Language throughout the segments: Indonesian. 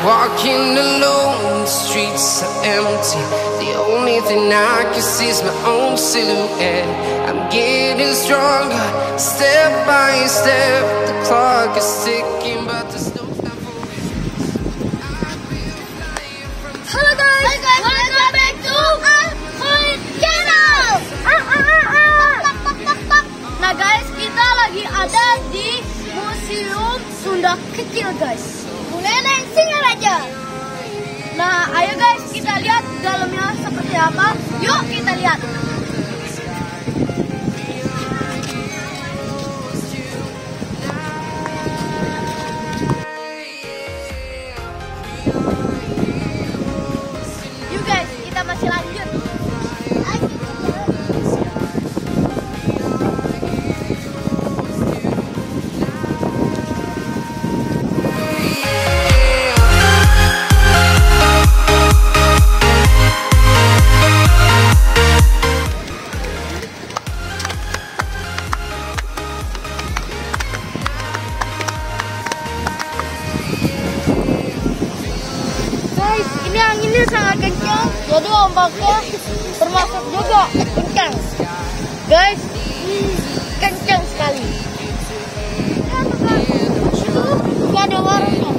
Walking alone, the streets are empty. The only thing I can see is my own silhouette. I'm getting stronger, step by step. The clock is ticking, but there's no time for it. Halo guys, welcome back to ALKHAIR Channel. Nah guys, kita lagi ada di Museum Sunda Kecil guys, Neneng Singaraja. Nah, ayo guys, kita lihat dalamnya seperti apa. Yuk kita lihat. Yuk guys, kita masih lanjut. Ini anginnya sangat kencang, jadi ombaknya termasuk juga kencang. Guys, kencang sekali. Itu nggak ada warungnya.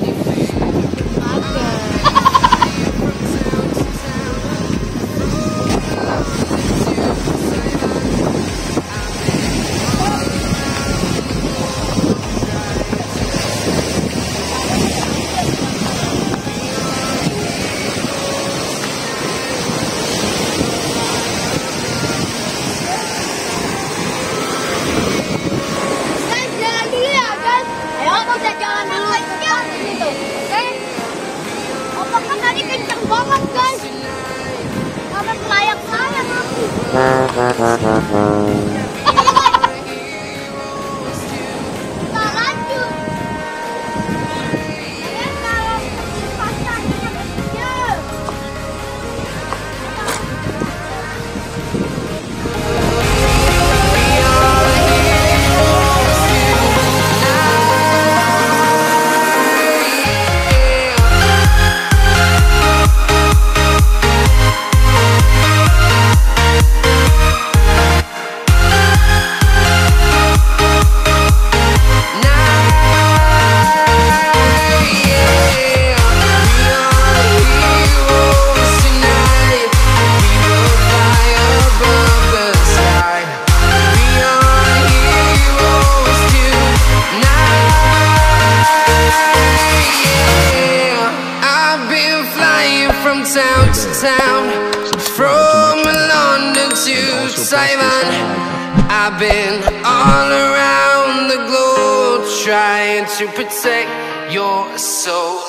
Banget guys, karena melayang saya nanti. Kita lanjut. Kalau pasarnya kecil. Town to town, from London to Taiwan. I've been all around the globe trying to protect your soul.